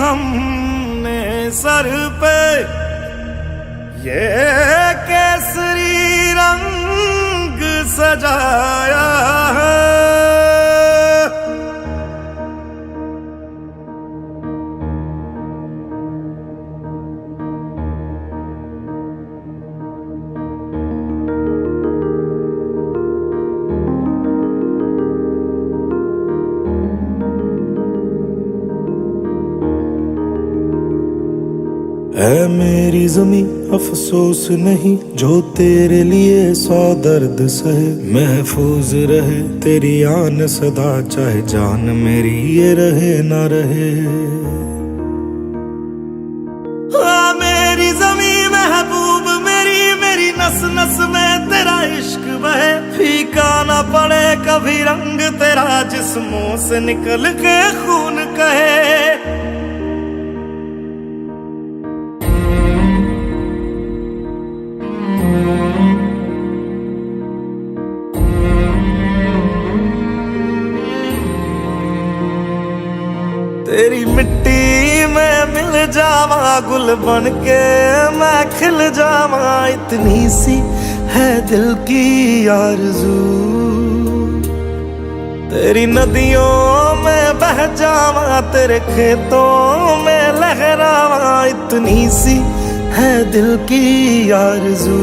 हमने सर पे ये केसरी रंग सजाया है। ऐ मेरी ज़मीं अफसोस नहीं जो तेरे लिए 100 दर्द सहे। महफूज रहे तेरी आन सदा चाहे जान मेरी ये रहे ना रहे। हाँ मेरी ज़मीं महबूब मेरी, मेरी नस नस में तेरा इश्क बहे। फीका ना पड़े कभी रंग तेरा जिस्मों से निकल के खून कहे। तेरी मिट्टी में मिल जावा गुल बन के मैं खिल जावा। इतनी सी है दिल की आरज़ू। तेरी नदियों में बह जावा तेरे खेतों में लहरावा। इतनी सी है दिल की आरज़ू।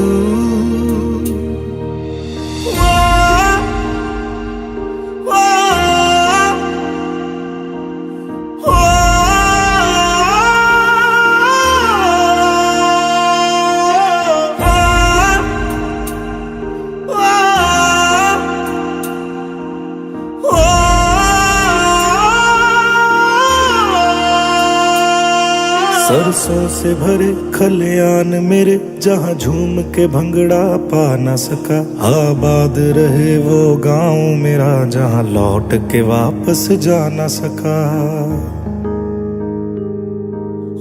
सरसों से भरे खलियान मेरे जहाँ झूम के भंगड़ा पा न सका। आबाद रहे वो गांव मेरा जहाँ लौट के वापस जा न सका।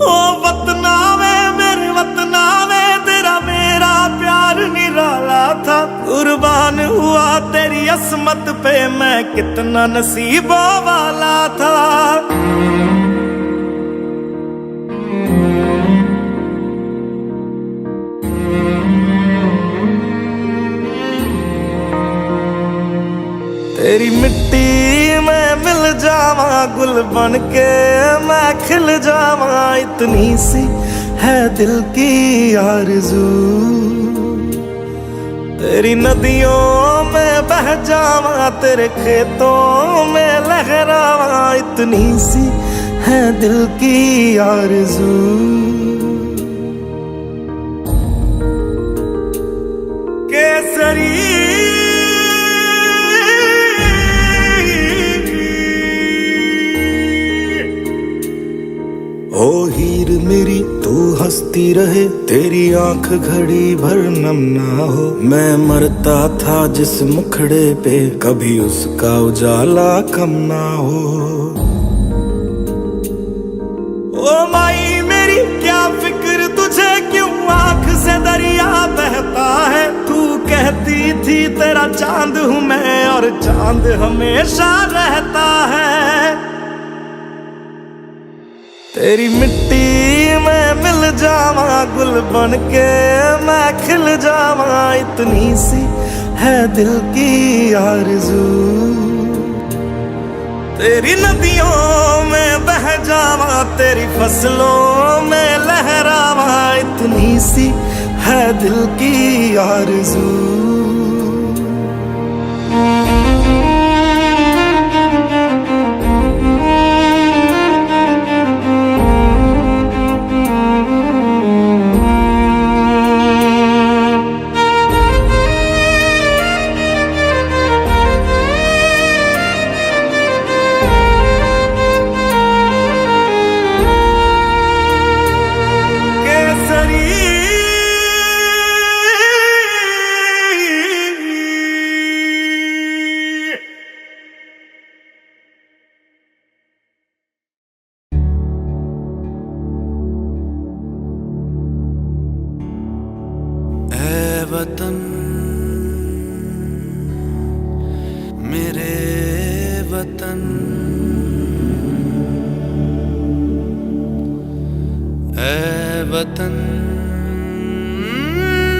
ओ वतना में मेरे वतना में तेरा मेरा प्यार निराला था। कुर्बान हुआ तेरी असमत पे मैं कितना नसीबों वाला था। तेरी मिट्टी में मिल जावा गुल बन के मैं खिल जावा। इतनी सी है दिल की आरज़ू। तेरी नदियों में बह जावा तेरे खेतों में लहरावा। इतनी सी है दिल की आरज़ू। केसरी ओ हीर मेरी तू हंसती रहे तेरी आंख घड़ी भर नम ना हो। मैं मरता था जिस मुखड़े पे कभी उसका उजाला कम ना हो। ओ माई मेरी क्या फिक्र तुझे क्यों आंख से दरिया बहता है। तू कहती थी तेरा चांद हूँ मैं और चांद हमेशा रहता है। तेरी मिट्टी में मिल जावा गुल बन के मैं खिल जावा। इतनी सी है दिल की आरज़ू। तेरी नदियों में बह जावा तेरी फसलों में लहरावा। इतनी सी है दिल की आरज़ू। वतन मेरे वतन वतन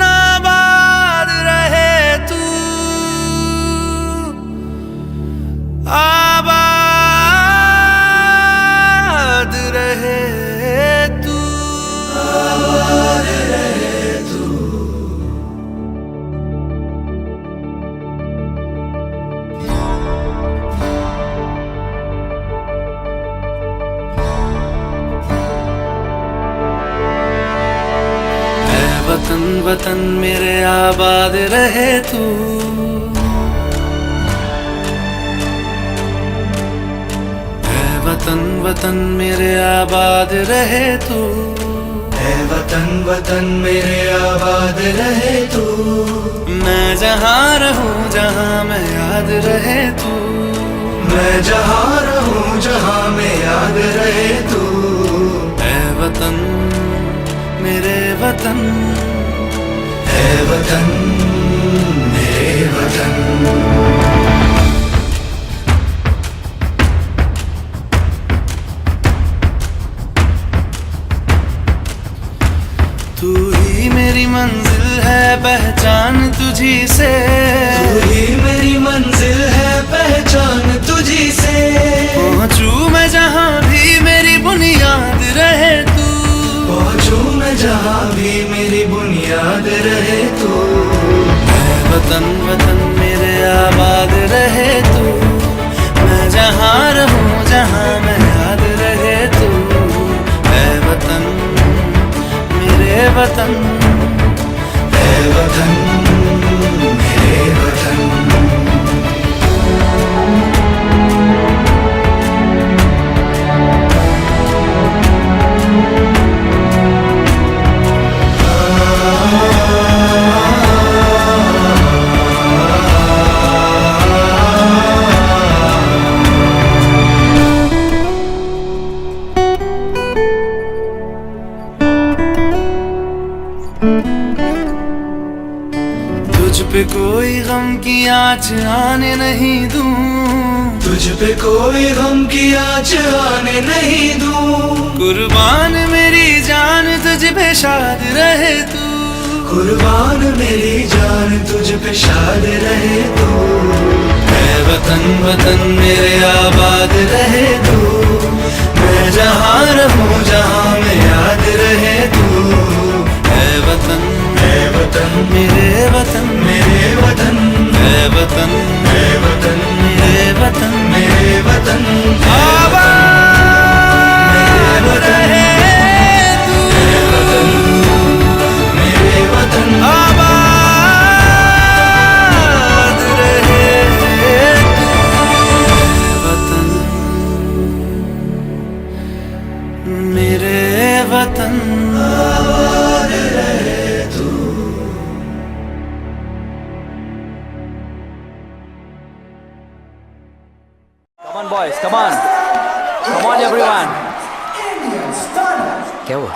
आबाद रहे तू, आबाद रहे तू, आबाद रहे तू। वतन वतन मेरे आबाद रहे तू, ऐ वतन वतन मेरे आबाद रहे तू, ऐ वतन वतन मेरे आबाद रहे तू। मैं जहाँ रहूं जहाँ मैं याद रहे तू, मैं जहाँ रहूं जहाँ मैं याद रहे तू। ऐ वतन मेरे वतन, ऐ वतन मेरे वतन। तू ही मेरी मंजिल है पहचान तुझी से, तू ही मेरी मंजिल है पहचान तुझी से। पहुंचूं मैं जहाँ भी मेरी बुनियाद रहे तू, पहुंचूं मैं जहाँ भी मेरी बुनियाद रहे तू। ऐ वतन वतन मेरे आबाद रहे तू, मैं जहाँ रहूं जहाँ मैं याद रहे तू। ऐ वतन मेरे वतन, ऐ वतन मेरे वतन। तुझ पे कोई गम की आँच आने नहीं दूं, तुझ पे कोई गम की आँच आने नहीं दूं। कुर्बान मेरी जान तुझ पे शाद रहे तू, कुर्बान मेरी जान तुझ पे शाद रहे तू। ऐ वतन वतन मेरे आबाद रहे तू, मैं जहाँ रहूं जहाँ मैं याद रहे तू। ऐ वतन, ऐ वतन मेरे वतन, मेरे वतन। ऐ वतन, ऐ वतन मेरे वतन, मेरे वतन। आबाद रहे तू, ऐ वतन मेरे वतन। आबाद रहे तू, वतन मेरे वतन। आबाद रहे तू। Come on boys, come on. Come on everyone. क्या हुआ?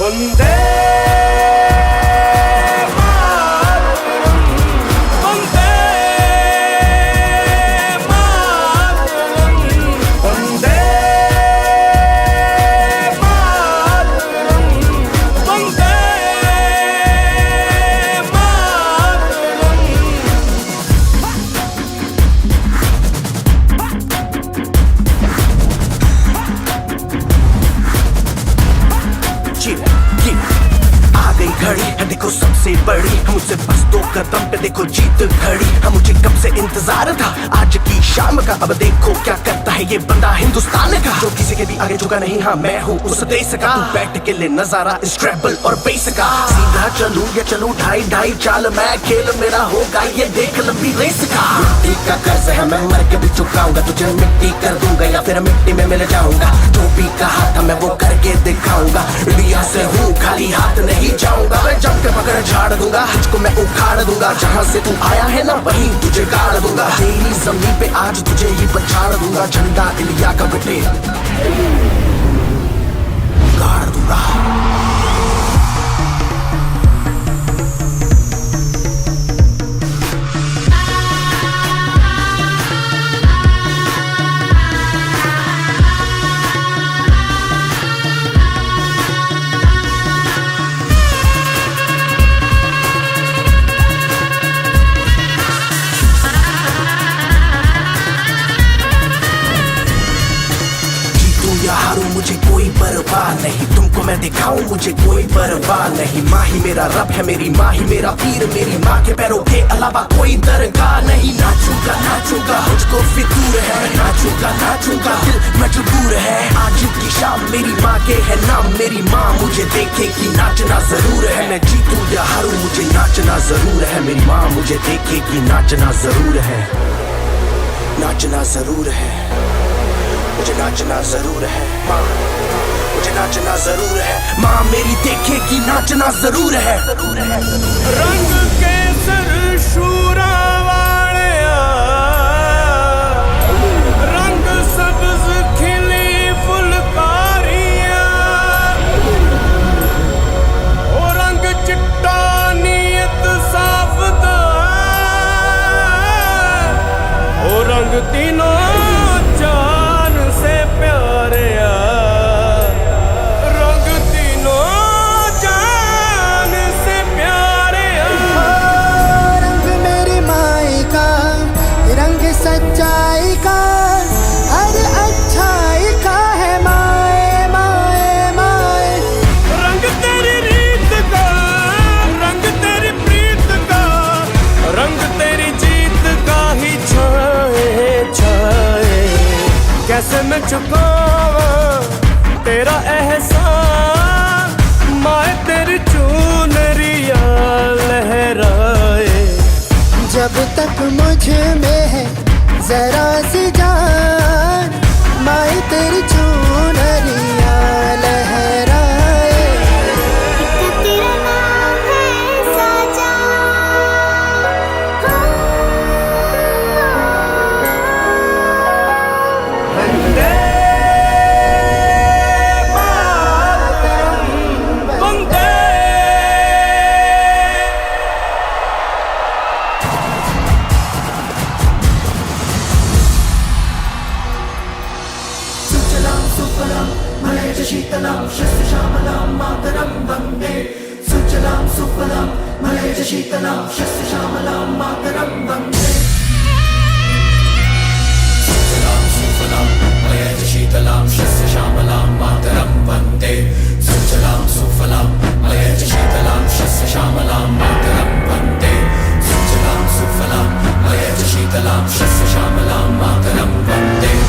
वंदे मातरम, वंदे मातरम, वंदे मातरम, वंदे आ गई घड़ी है देखो सबसे बड़ी, मुझसे बस 2 कदम पे देखो जीत खड़ी। हाँ मुझे कब से इंतजार था आज की शाम का, अब देखो क्या करता है ये बंदा हिंदुस्तान का, जो किसी के भी आगे झुका नहीं। हाँ मैं हूँ उस देश का, तू बैठ के ले नजारा इस ट्रैबल और बेस का। सीधा चलूं या चलूं ढाई ढाई चाल, मैं खेल मेरा होगा ये देख लंबी रेस का। मिट्टी का कर्ज है मैं मर के भी चुकाऊंगा, तुझे मिट्टी कर दूंगा या फिर मिट्टी में मिल जाऊंगा। जो भी कहा था मैं वो करके दिखाऊंगा, इंडिया से हूँ खाली हाथ नहीं जाऊंगा। मैं जम के पकड़ झाड़ दूंगा, तुझको मैं उखाड़ दूंगा। जहाँ से तू आया है ना वहीं तुझे गाड़ दूंगा। तेरी जमीन पे आज तुझे ही पछाड़ दूंगा। झंडा इंडिया का बेटे गाड़ दूंगा। मुझे कोई परवाह नहीं, तुमको मैं दिखाऊं मुझे कोई परवाह नहीं। माँ ही मेरा रब है, मेरी माँ ही मेरा पीर, मेरी माँ के पैरों के अलावा कोई दरगाह नहीं। नाचूंगा नाचूंगा मुझको फितूर है, नाचूंगा नाचूंगा दिल मजबूर है। आज की शाम मेरी माँ के है नाम, मेरी माँ मुझे देखेगी नाचना जरूर है। मैं जीतूं या हारूं मुझे नाचना जरूर है। मेरी माँ मुझे देखेगी नाचना जरूर है, नाचना जरूर है। मुझे नाचना जरूर है माँ, मुझे नाचना जरूर है। माँ मेरी देखेगी नाचना जरूर है। रंग केसर शूरा वालिया, रंग सब्ज खिली फुलकारियां, ओ रंग चिट्टा नीयत साफ दा, ओ रंग तीनों से प्यारिया, रंग तीनों जान से प्यारिया। रंग मेरी माई का, रंग सच्चाई का, हर अच्छाई का है माए माए माए। रंग तेरी रीत का, रंग तेरी प्रीत का, रंग तेरी जीत का ही छाए छाए। कैसे मैं चुकावा तेरा एहसान, माए तेरी चुनरिया लहराए। जब तक मुझ में है जरा सी जान, माई तेरी चुनरिया लहराए। तेरा नाम है साजा, वंदे मातरम, वंदे। सुजलां सुफलां मलयज शीतलां शस्य श्यामलां मातरं वन्दे। सुजलां सुफलां मलयज शीतलां शस्य श्यामलां मातरं वन्दे। सुजलां सुफलां मलयज शीतलां शस्य श्यामलां मातरं वन्दे। सुजलां सुफलां मलयज शीतलां शस्य श्यामलां मातरं वन्दे। सुजलां सुफलां मलयज शीतलां शस्य श्यामलां मातरं वन्दे।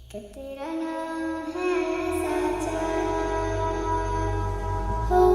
कि तेरा नाम है साचा हो।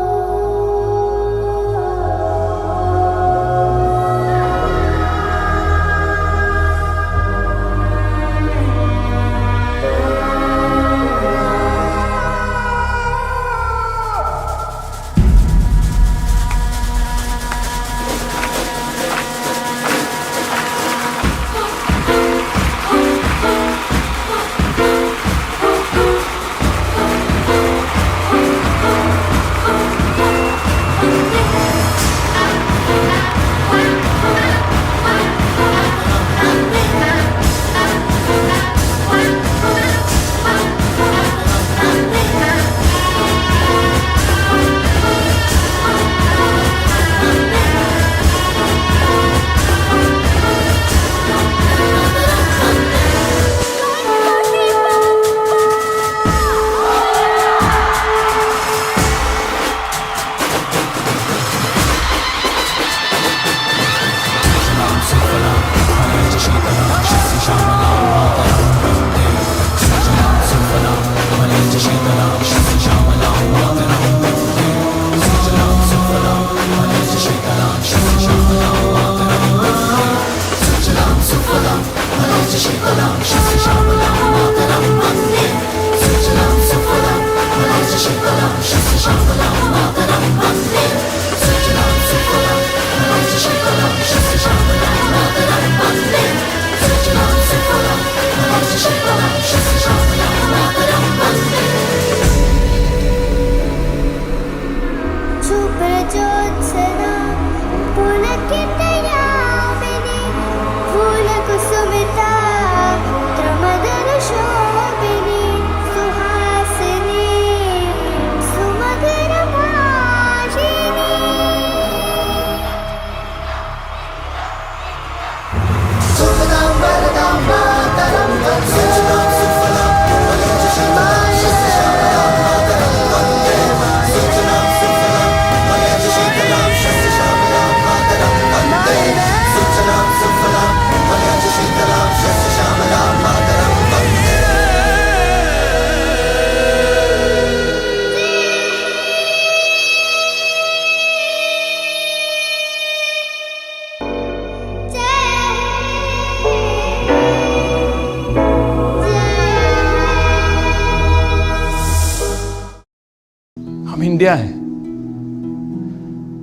हम इंडिया हैं,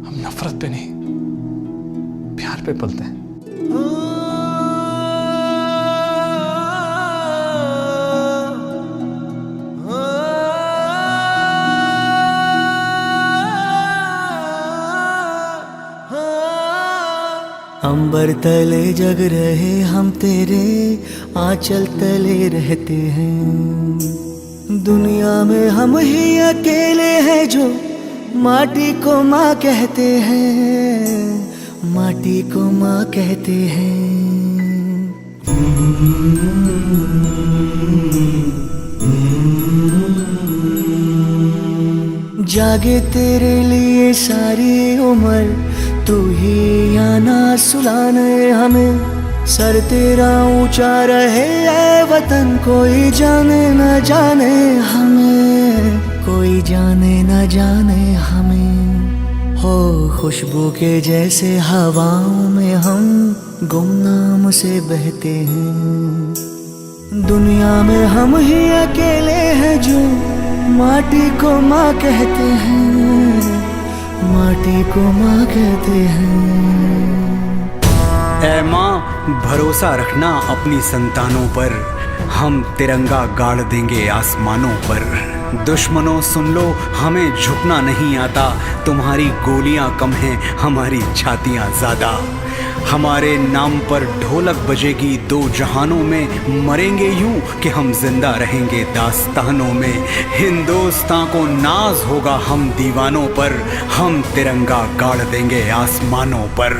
हम नफरत पे नहीं प्यार पे पलते हैं। अंबर तले जग रहे हम तेरे आंचल तले रहते हैं। दुनिया में हम ही अकेले हैं जो माटी को माँ कहते हैं, माटी को माँ कहते हैं। जागे तेरे लिए सारी उम्र, तू ही आना सुलाने हमें। सर तेरा ऊंचा रहे ऐ वतन, कोई जाने न जाने हमें, कोई जाने न जाने हमें। हो खुशबू के जैसे हवाओं में हम गुमनाम से बहते हैं। दुनिया में हम ही अकेले हैं जो माटी को माँ कहते हैं, माटी को माँ कहते हैं। ऐ माँ भरोसा रखना अपनी संतानों पर, हम तिरंगा गाड़ देंगे आसमानों पर। दुश्मनों सुन लो हमें झुकना नहीं आता, तुम्हारी गोलियां कम हैं हमारी छातियां ज्यादा। हमारे नाम पर ढोलक बजेगी दो जहानों में, मरेंगे यूं कि हम जिंदा रहेंगे दास्तानों में। हिंदुस्तान को नाज होगा हम दीवानों पर, हम तिरंगा गाड़ देंगे आसमानों पर।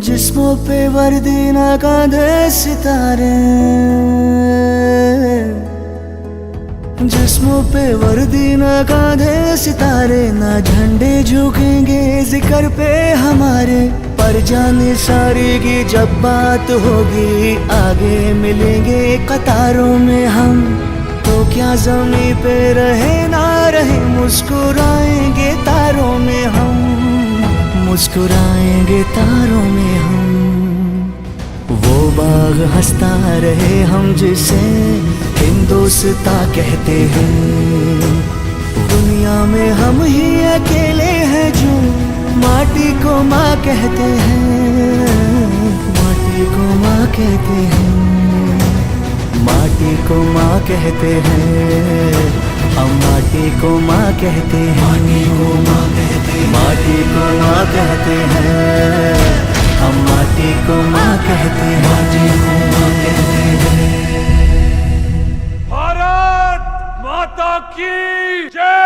जिस्मों पे वर्दी ना कांधे सितारे, जिस्मों पे वर्दी ना कांधे सितारे। ना झंडे झुकेंगे जिक्र पे हमारे, पर जाने सारे की जब बात होगी, आगे मिलेंगे कतारों में हम, तो क्या ज़मीं पे रहे ना रहे, मुस्कुराएंगे तारों में हम, मुस्कुराएंगे तारों में हम। वो बाग हंसता रहे हम जिसे हिंदुस्तां कहते हैं, दुनिया में हम ही अकेले हैं जो माटी को माँ कहते हैं, माटी को माँ कहते हैं, माटी को माँ कहते हैं, हम माटी को माँ कहते हैं, माटी को माँ कहते हैं, हम माटी को माँ कहते हैं, माटी को माँ कहते हैं। भारत माता की जय।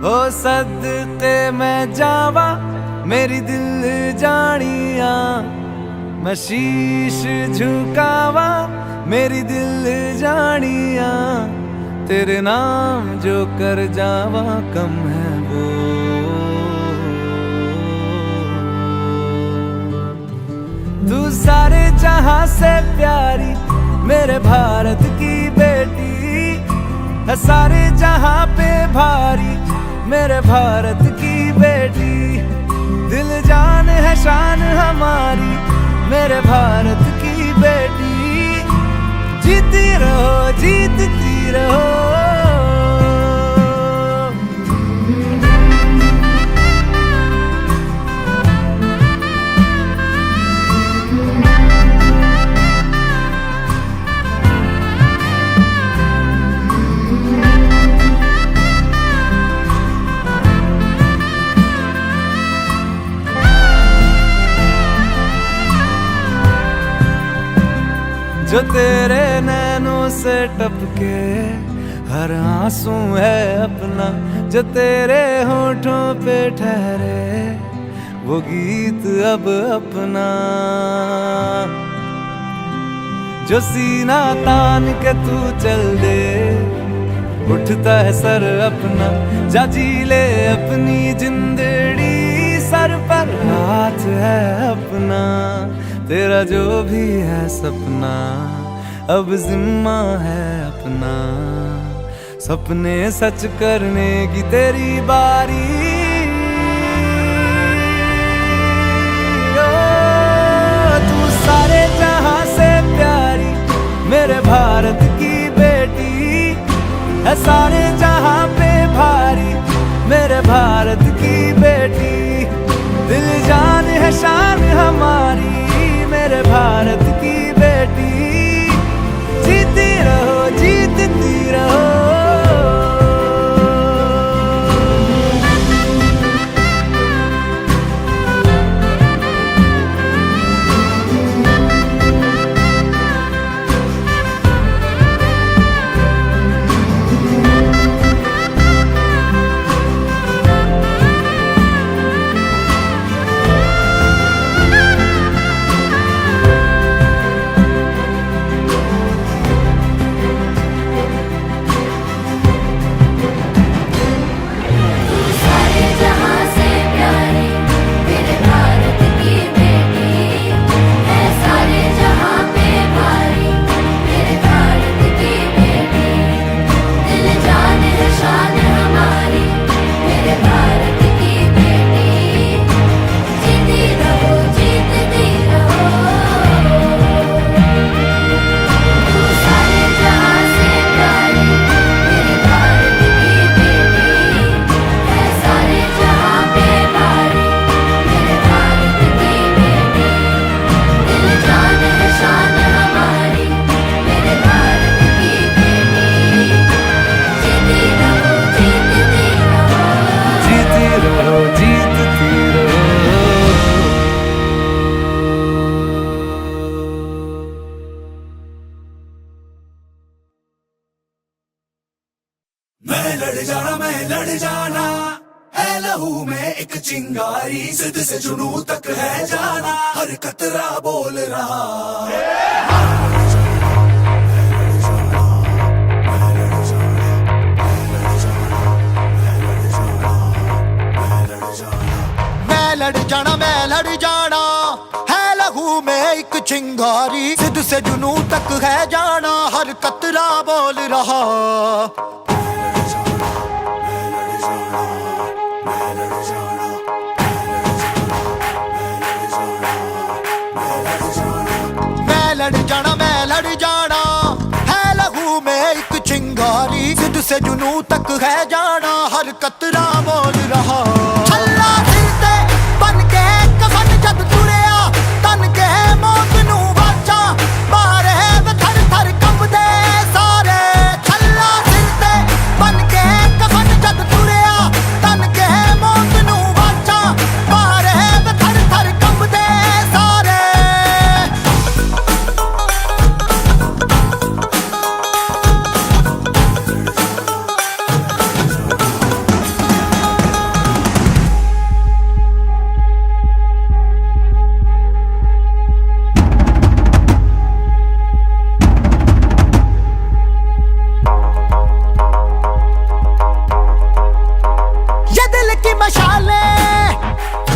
ओ सदके मैं जावा मेरी दिल जानिया, मैं शीश झुकावा मेरी दिल जानिया, तेरे नाम जो कर जावा कम है वो। तू सारे जहां से प्यारी मेरे भारत की बेटी है, सारे जहां पे भारी मेरे भारत की बेटी, दिल जान है शान हमारी मेरे भारत की बेटी, जीती रहो जीतती रहो। जो तेरे नैनों से टपके हर आंसू है अपना, जो तेरे होठों पे ठहरे वो गीत अब अपना, जो सीना तान के तू चल दे उठता है सर अपना, जा जी ले अपनी जिंदड़ी, सर पर हाथ है अपना, तेरा जो भी है सपना अब जिम्मा है अपना, सपने सच करने की तेरी बारी। ओ, तू सारे जहां से प्यारी मेरे भारत की बेटी है, सारे जहां पे भारी मेरे भारत की बेटी, दिल जान है शान हमारी मेरे भारत की बेटी, जीती रहो जीतती रहो। मैं लड़ जाना है लहू में एक चिंगारी, जिद से जुनू तक है जाना, हर कतरा बोल रहा। मैं लड़ जाना है लहू में एक चिंगारी, जिद से जुनू तक है जाना, हर कतरा बोल रहा। मैं लड़ जाना है लहू में एक चिंगारी, जिद से जुनू तक है जाना, हर कतरा बोल रहा। छल्ला फिरते बन के कफन जद तुरिया, तन के मौत नू वाचा मारे वे थर थर कंबदे सारे। छल्ला फिरते बन के कफन जद तुरिया, तन के मौत नू वाचा मारे वे थर थर कंबदे सारे।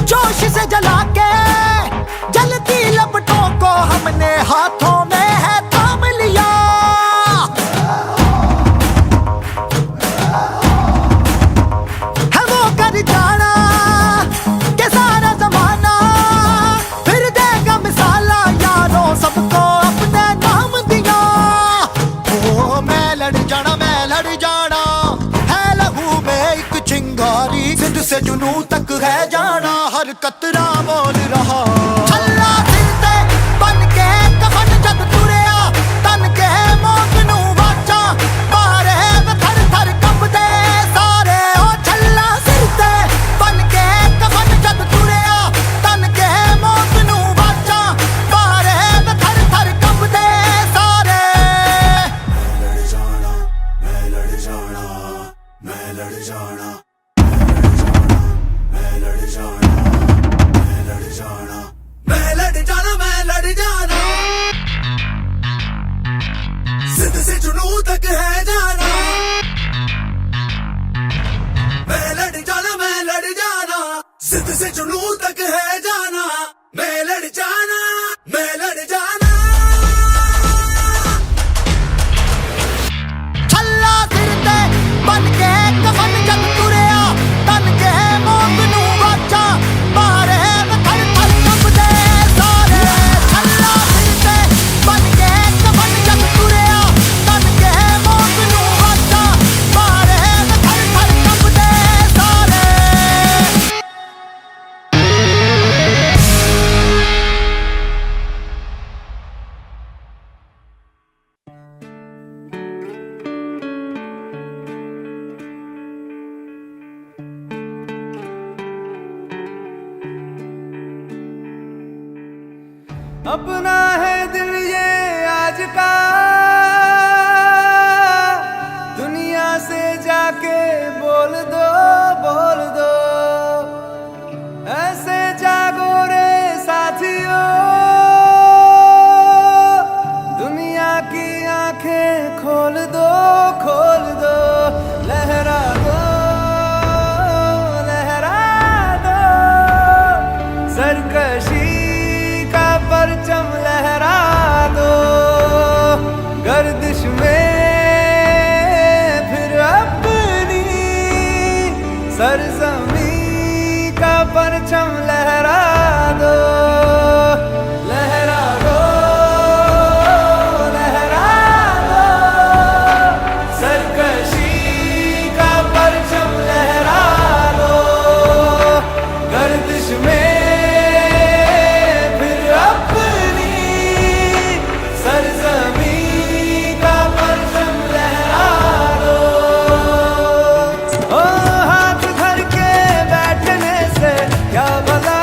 जोश से जला के जलती लपटों को हमने हाथों में है थाम लिया। है वो कर जाना के सारा जमाना फिर देगा मिसाला, यारों सबको अपने नाम दिया। ओ मैं लड़ जाना है लहू में एक चिंगारी, जिद से जुनू तक है जाना, हर कतरा बोल रहा। छल्ला फिरते बन के कफन जद तुरिया, तन के मौत नू वाचा मारे वे थर थर कंबदे सारे। ओ छल्ला फिरते बन के कफन जद तुरिया, तन के मौत नू वाचा मारे वे थर थर कंबदे सारे। मैं लड़ जाना मैं लड़ जाना जिद से जुनू तक है जाना। मैं लड़ जाना जिद से जुनू तक है जाना। मैं लड़ जाना छल्ला फिरते बन के कफन जद तुरिया, तन के मौत नू वाचा मारे वे थर थर कंबदे सारे। छल्ला फिरते बन के कफन जद तुरिया, तन के मौत नू वाचा मारे वे थर थर कंबदे सारे। अपना है दिल ये आज का, दुनिया से जाके बोल दो ऐसे जागो रे साथियों, दुनिया की आंखें खोल दो लहरा दो सरकशी का परचम लहरा दो, गर्दिश में फिर अपनी सरजमी का परचम लहरा दो सरकशी का परचम लहरा दो, गर्दिश में क्या भला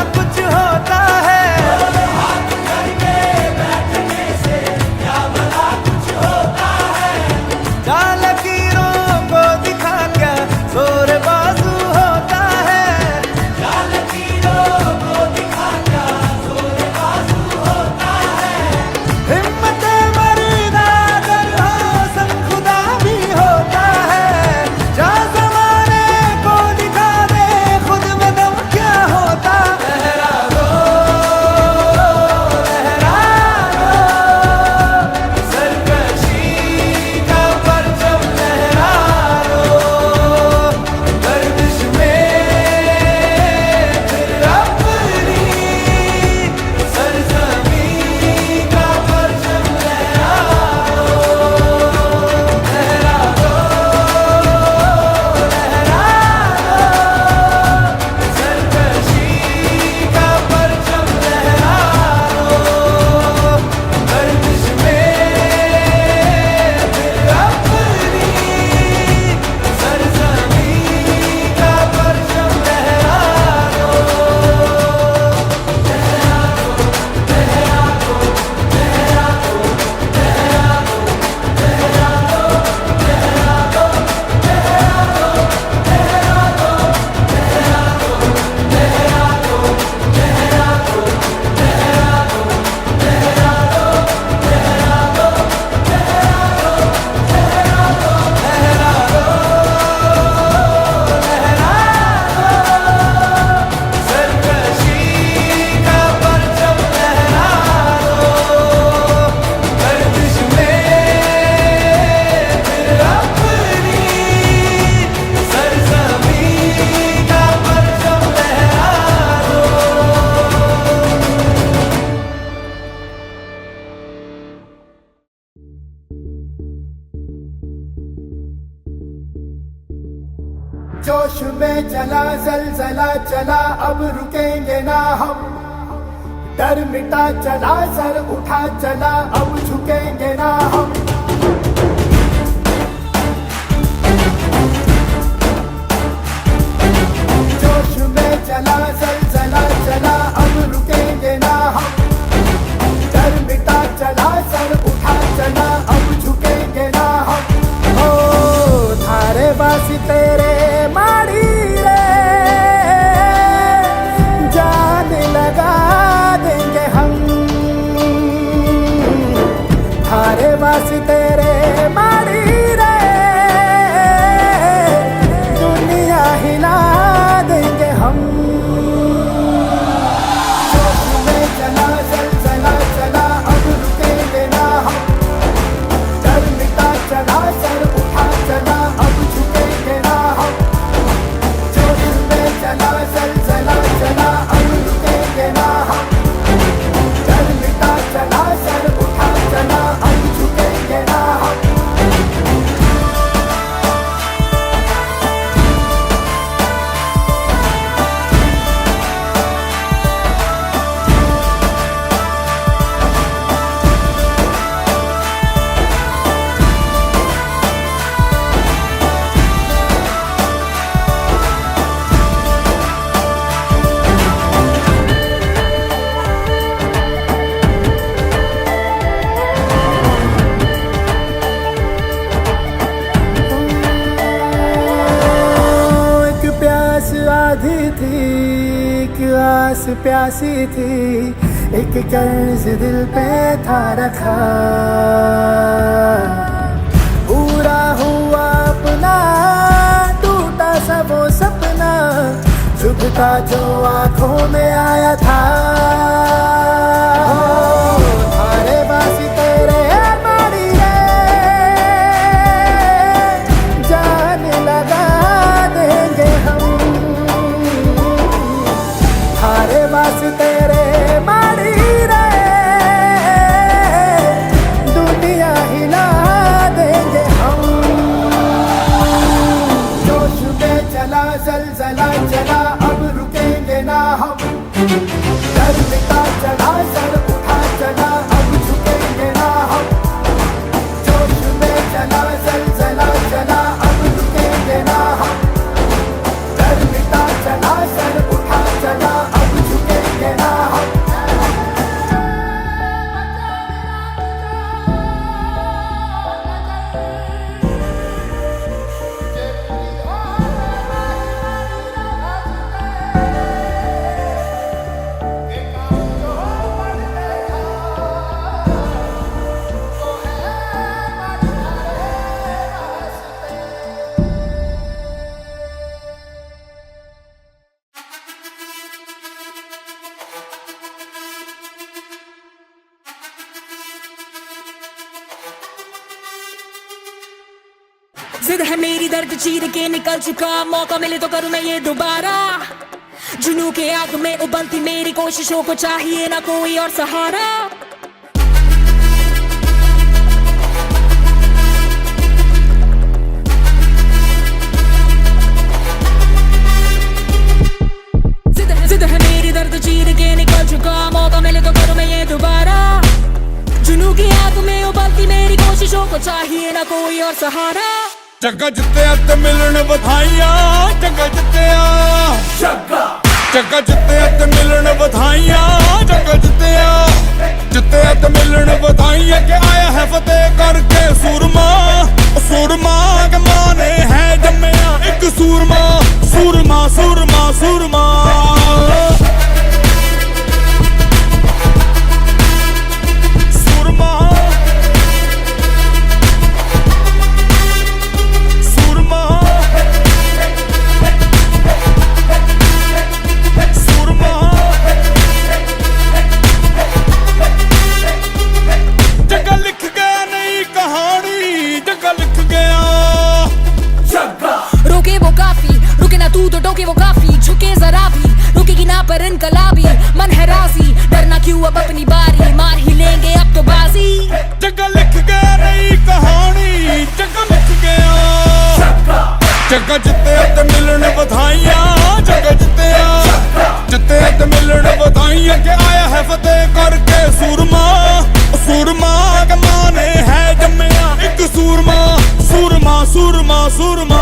जोश में चला जलजला चला, अब रुकेंगे ना हम। डर मिटा चला, सर उठा चला, अब झुकेंगे ना हम। जोश में चला जलजला चला, अब रुकेंगे ना हम। डर मिटा चला, सर उठा चला, अब झुकेंगे ना हम। ओ थारे बासी तेरे माड़ी रे, जान लगा देंगे हम। थारे बासी तेरे माड़ी रे, दुनिया हिला देंगे हम। जोश में चला जलजला चला, अब रुकेंगे ना हम। डर मिटा चला, सर उठा चला, अब झुकेंगे ना हम। जोश में चला जलजला चला, अब रुकेंगे ना हम। डर मिटा चला, सर उठा चला, अब झुकेंगे ना हम। एक प्यास आधी थी, एक आस प्यासी थी, एक कर्ज दिल पे था रखा। पूरा हुआ अपना, टूटा सा वो सपना, चुभता जो आंखों में आया था। थारे बासी तेरे मारी रे, जान लगा देंगे हम। थारे बासी तेरे मारी रे, दुनिया हिला देंगे हम। जोश में चला जलजला चला, अब रुकेंगे ना हम। डर मिटा चला, सर उठा चला, अब झुकेंगे ना हम। जोश में चला जलजला चला, अब रुकेंगे ना हम। डर मिटा चला, सर उठा चला, अब झुकेंगे ना हम। जिद है मेरी, दर्द चीर के निकल चुका, मौका मिले तो करूं मैं ये दोबारा। जुनू के आग में उबलती मेरी कोशिशों को चाहिए ना कोई और सहारा। जिद है मेरी, दर्द चीर के निकल चुका, मौका मिले तो करूं मैं ये दोबारा। जुनू की आग में उबलती मेरी कोशिशों को चाहिए ना कोई और सहारा। जग्गा जित्तिया ते मिलन बधाइयां, जग्गा जित्तिया, जग्गा जित्तिया ते मिलन बधाइयां, जग्गा जित्तिया, जित्तिया ते मिलन बधाइयां के आया है फतेह करके सूरमा। सूरमा के मां ने है जम्मिया एक सूरमा, सूरमा सूरमा सूरमा। जगह लिख ਜੱਗਾ ਜਿੱਤਿਆ ਤੇ ਮਿਲਣ ਵਧਾਈਆਂ ਜੱਗਾ ਜਿੱਤਿਆ ਤੇ ਮਿਲਣ ਵਧਾਈਆਂ ਕਿ ਆਇਆ ਹੈ ਫਤਿਹ ਕਰਕੇ ਸੂਰਮਾ ਸੂਰਮਾ ਕਮਾਂ ਨੇ ਹੈ ਜੰਮਿਆ ਇੱਕ ਸੂਰਮਾ ਸੂਰਮਾ ਸੂਰਮਾ ਸੂਰਮਾ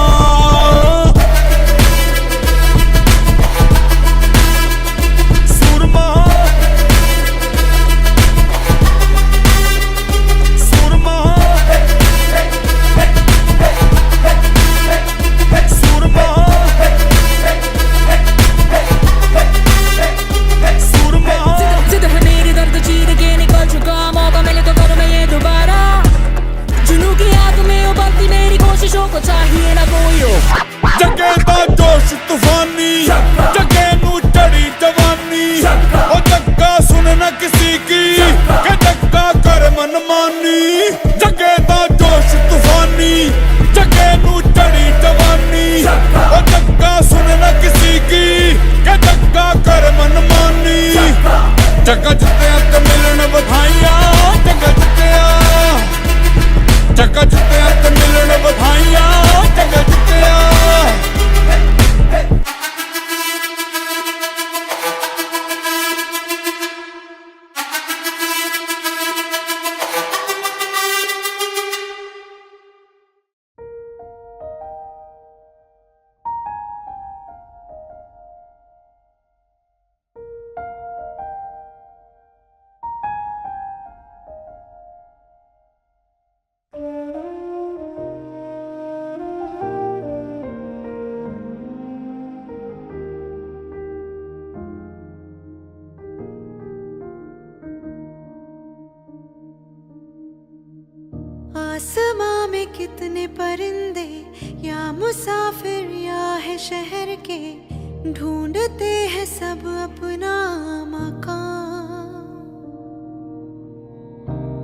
चाहिए ना कोई जगे दा जोश तूफानी जगे नू चढ़ी जवानी ओ जग्गा सुन न किसी की के जग्गा कर मनमानी जगे दा जोश तूफानी जगे नू चढ़ी जवानी ओ जग्गा सुन न किसी की के जग्गा कर मनमानी जग्गा जित्तिया ते मिलन बधाइयां जग्गा जित्तिया ते मिलन बधाइयां जग्गा जित्तिया आसमां में कितने परिंदे या मुसाफिर या है शहर के ढूंढते हैं सब अपना मकान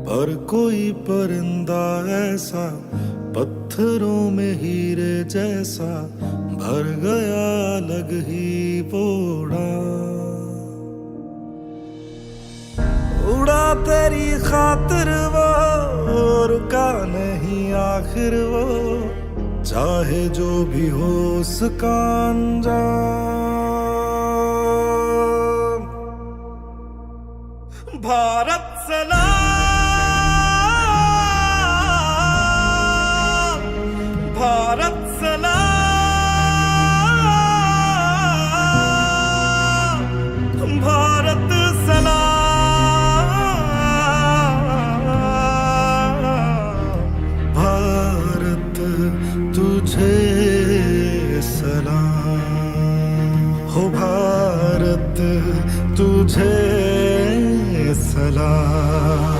पर कोई परिंदा ऐसा पत्थरों में हीरे जैसा भर गया अलग ही बोड़ा उड़ा तेरी खातिर वो रुका नहीं आखिर वो चाहे जो भी हो उसका अंजाम भारत सलाम भारत सलाम भारत सलाम भारत तुझे सलाम हो भारत तुझे सलाम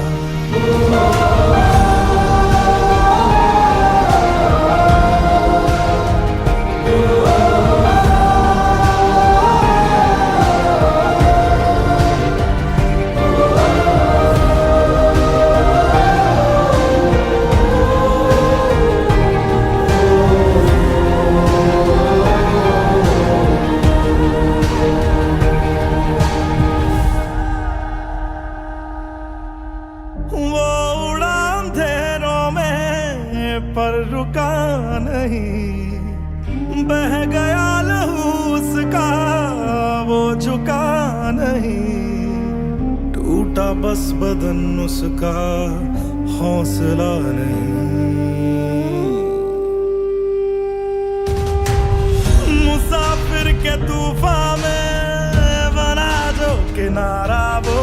वो उड़ा अंधेरों में पर रुका नहीं बह गया लहू उसका वो झुका नहीं टूटा बस बदन उसका हौसला नहीं मुसाफिर के तूफान में बना जो किनारा वो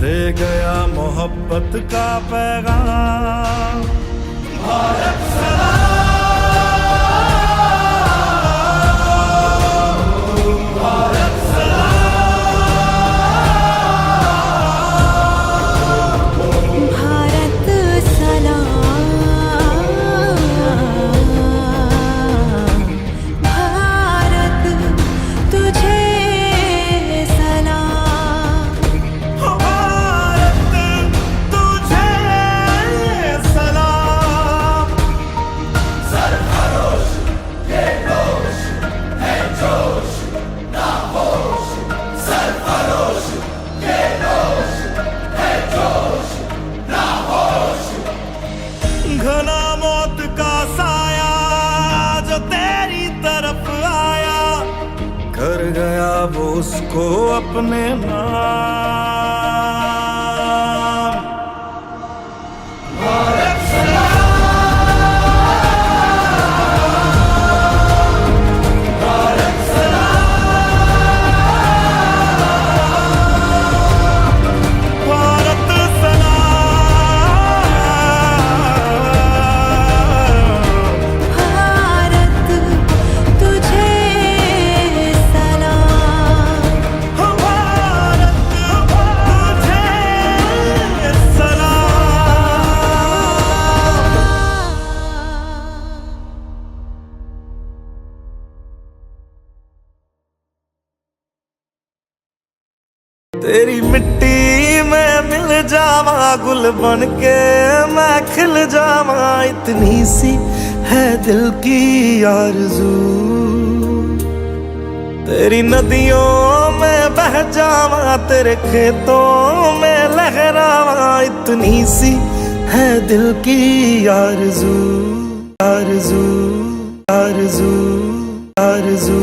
दे गया मोहब्बत का पैगाम भारत सलाम भारत सलाम भारत सलाम भारत तुझे सलाम भारत तुझे सलाम उसको अपने नाम। भारत सलाम, भारत सलाम, भारत सलाम। भारत तुझे सलाम। भारत तुझे सलाम। तेरी मिट्टी में मिल जावा, गुल बन के मैं खिल जावा, इतनी सी है दिल की आरज़ू। तेरी नदियों में बह जावा, तेरे खेतों में लहरावा, इतनी सी है दिल की आरज़ू, आरज़ू, आरज़ू, आरज़ू।